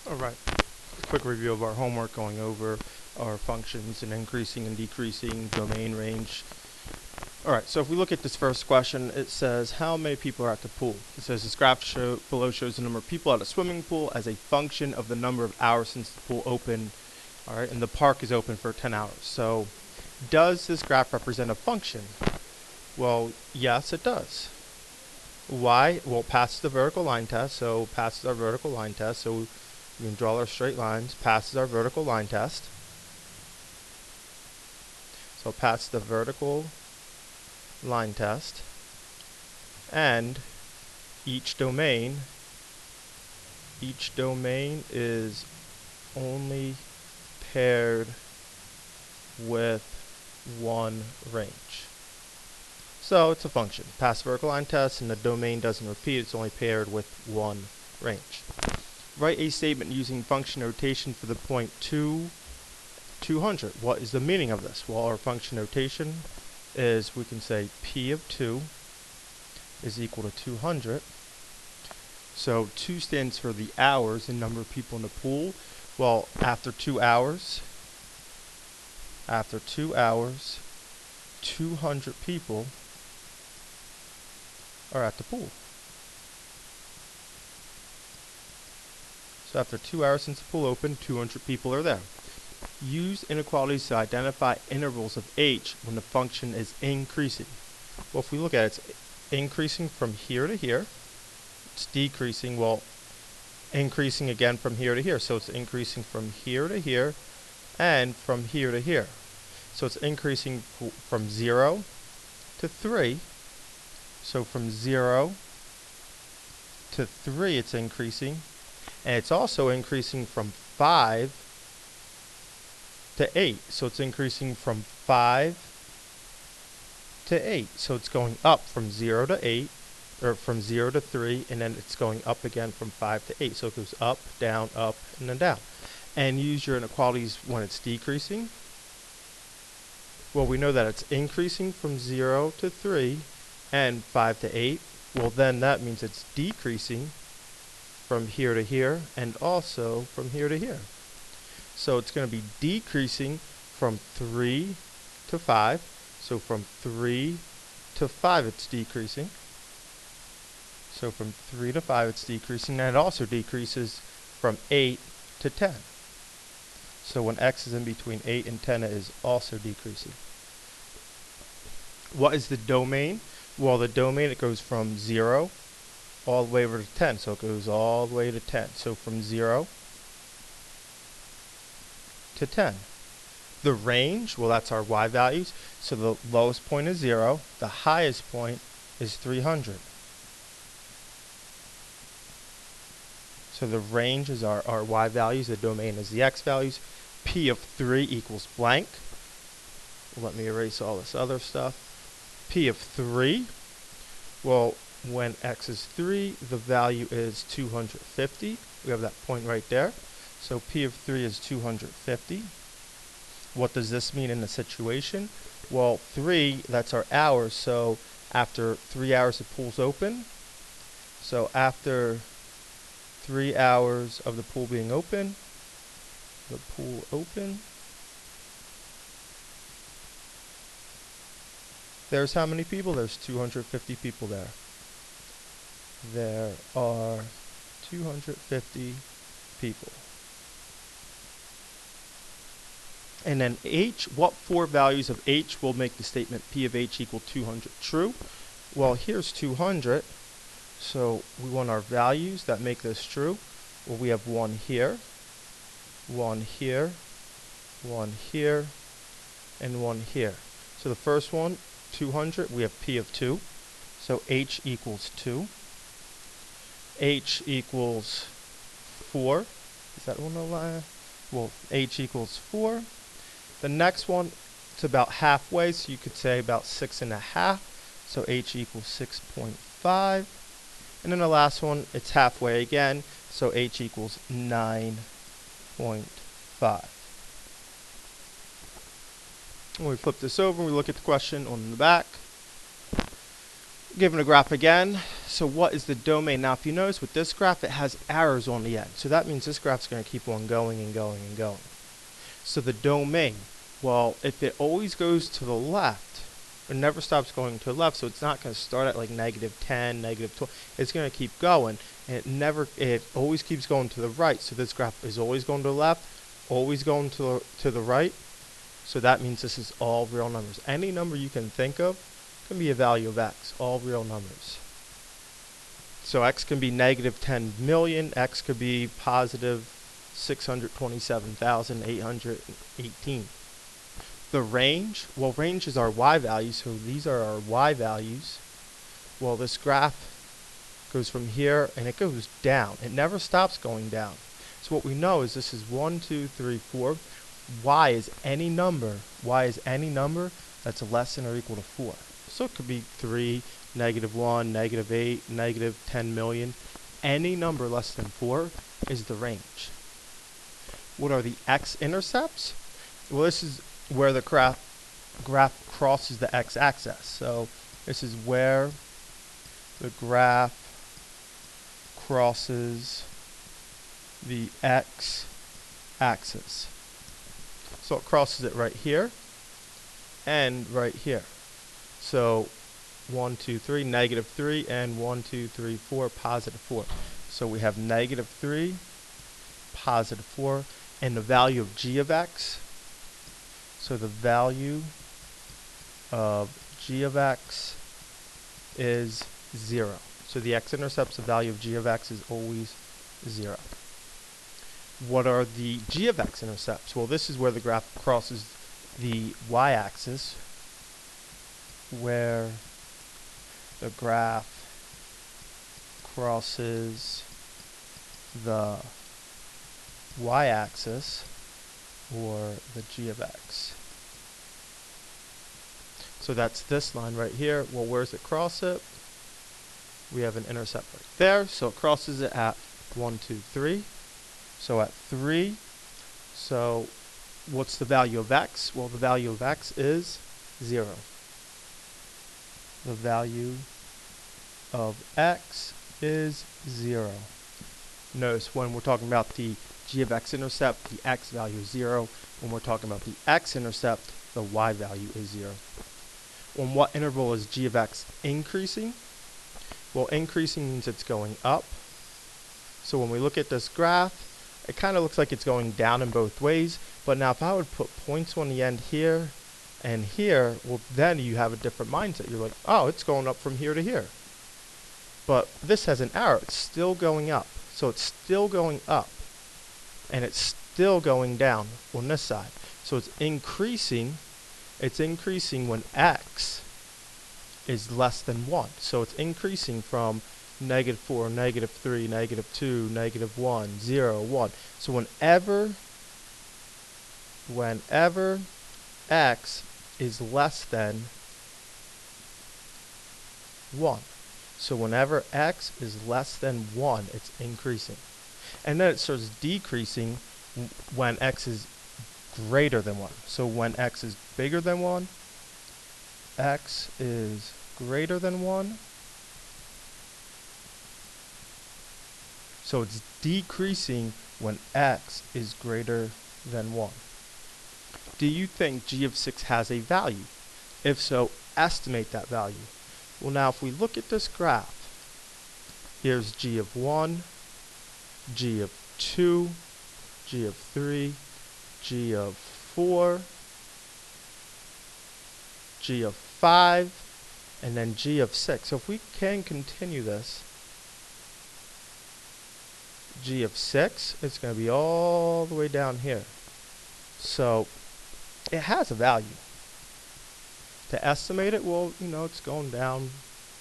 Alright, quick review of our homework, going over our functions and increasing and decreasing, domain range. Alright, so if we look at this first question, it says how many people are at the pool. It says this graph below shows the number of people at a swimming pool as a function of the number of hours since the pool opened. Alright, and the park is open for 10 hours. So does this graph represent a function? Well, yes, it does. Why? Well, it passes the vertical line test, so passes our vertical line test, so we can draw our straight lines, passes our vertical line test. So pass the vertical line test, and each domain is only paired with one range. So it's a function. Pass the vertical line test, and the domain doesn't repeat, it's only paired with one range. Write a statement using function notation for the point 200. What is the meaning of this? Well, our function notation is, we can say p of 2 is equal to 200. So 2 stands for the hours, the number of people in the pool. Well, after 2 hours, 200 people are at the pool. So after 2 hours since the pool opened, 200 people are there. Use inequalities to identify intervals of h when the function is increasing. Well, if we look at it, it's increasing from here to here. It's decreasing, well, increasing again from here to here. So it's increasing from here to here and from here to here. So it's increasing from 0 to 3. So from 0 to 3 it's increasing. And it's also increasing from 5 to 8. So it's increasing from 5 to 8. So it's going up from 0 to 8, or from 0 to 3, and then it's going up again from 5 to 8. So it goes up, and then down. And use your inequalities when it's decreasing. Well, we know that it's increasing from 0 to 3 and 5 to 8. Well, then that means it's decreasing from here to here and also from here to here. So it's going to be decreasing from 3 to 5. So from 3 to 5 it's decreasing. So from 3 to 5 it's decreasing, and it also decreases from 8 to 10. So when x is in between 8 and 10, it is also decreasing. What is the domain? Well, the domain, it goes from 0 all the way over to 10. So it goes all the way to 10. So from 0 to 10. The range, well, that's our y values. So the lowest point is 0. The highest point is 300. So the range is our y values. The domain is the x values. P of 3 equals blank. Let me erase all this other stuff. P of 3, well, when x is 3, the value is 250. We have that point right there. So P of 3 is 250. What does this mean in the situation? Well, 3, that's our hours. So after 3 hours, the pool's open. So after 3 hours of the pool being open, there's how many people? There's 250 people there. There are 250 people. And then h, what 4 values of h will make the statement P of h equal 200 true? Well, here's 200. So we want our values that make this true. Well, we have 1 here, 1 here, 1 here, and 1 here. So the first one, 200, we have P of 2. So h equals 2. H equals 4. Is that one a line? Well, h equals 4. The next one, it's about halfway, so you could say about 6.5. So h equals 6.5. And then the last one, it's halfway again, so h equals 9.5. When we flip this over, we look at the question on the back. Given a graph again, So what is the domain? Now if you notice with this graph, it has arrows on the end. So that means this graph's going to keep on going and going and going. So the domain, well, if it always goes to the left, it never stops going to the left, so it's not going to start at like -10, -12. It's going to keep going, and it always keeps going to the right. So this graph is always going to the left, always going to the right. So that means this is all real numbers. Any number you can think of can be a value of x, all real numbers. So x can be -10 million, x could be positive 627,818. The range, well, range is our y values, so these are our y values. Well, this graph goes from here and it goes down. It never stops going down. So what we know is this is 1, 2, 3, 4. Y is any number that's less than or equal to 4. So it could be 3, -1, -8, -10 million. Any number less than 4 is the range. What are the x-intercepts? Well, this is where the graph crosses the x-axis. So this is where the graph crosses the x-axis. So it crosses it right here and right here. So 1, 2, 3, -3, and 1, 2, 3, 4, +4. So we have -3, +4, and the value of g of x. So the value of g of x is 0. So the x-intercepts, the value of g of x is always 0. What are the g of x-intercepts? Well, this is where the graph crosses the y-axis, where the graph crosses the y-axis, or the g of x. So that's this line right here. Well, where does it cross it? We have an intercept right there, so it crosses it at 1, 2, 3. So at 3, so what's the value of x? Well, the value of x is 0. The value of x is 0. Notice when we're talking about the g of x-intercept, the x value is 0. When we're talking about the x-intercept, the y value is 0. On what interval is g of x increasing? Well, increasing means it's going up. So when we look at this graph, it kind of looks like it's going down in both ways. But now if I would put points on the end here and here, well, then you have a different mindset. You're like, oh, it's going up from here to here. But this has an arrow. It's still going up. So it's still going up. And it's still going down on this side. So it's increasing. It's increasing when x is less than 1. So it's increasing from -4, -3, -2, -1, 0, 1. So whenever x is less than 1. So whenever x is less than 1, it's increasing. And then it starts decreasing when x is greater than 1. So when x is bigger than 1, x is greater than 1. So it's decreasing when x is greater than 1. Do you think g of 6 has a value? If so, estimate that value. Well, now if we look at this graph, here's g of 1, g of 2, g of 3, g of 4, g of 5, and then g of 6. So if we can continue this, g of 6, it's going to be all the way down here. So it has a value. To estimate it, well, it's going down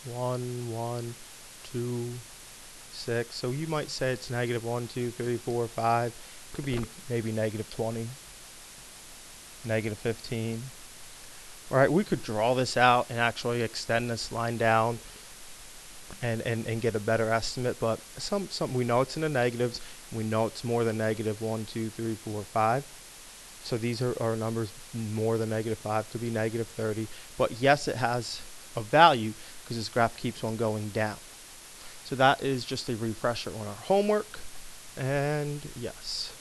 1, 1, 2, 6. So you might say it's -1, 2, 3, 4, 5. Could be maybe -20, -15. All right, we could draw this out and actually extend this line down and get a better estimate, but some we know it's in the negatives. We know it's more than -1, 2, 3, 4, 5. So these are numbers more than -5, could be -30. But yes, it has a value because this graph keeps on going down. So that is just a refresher on our homework. And yes.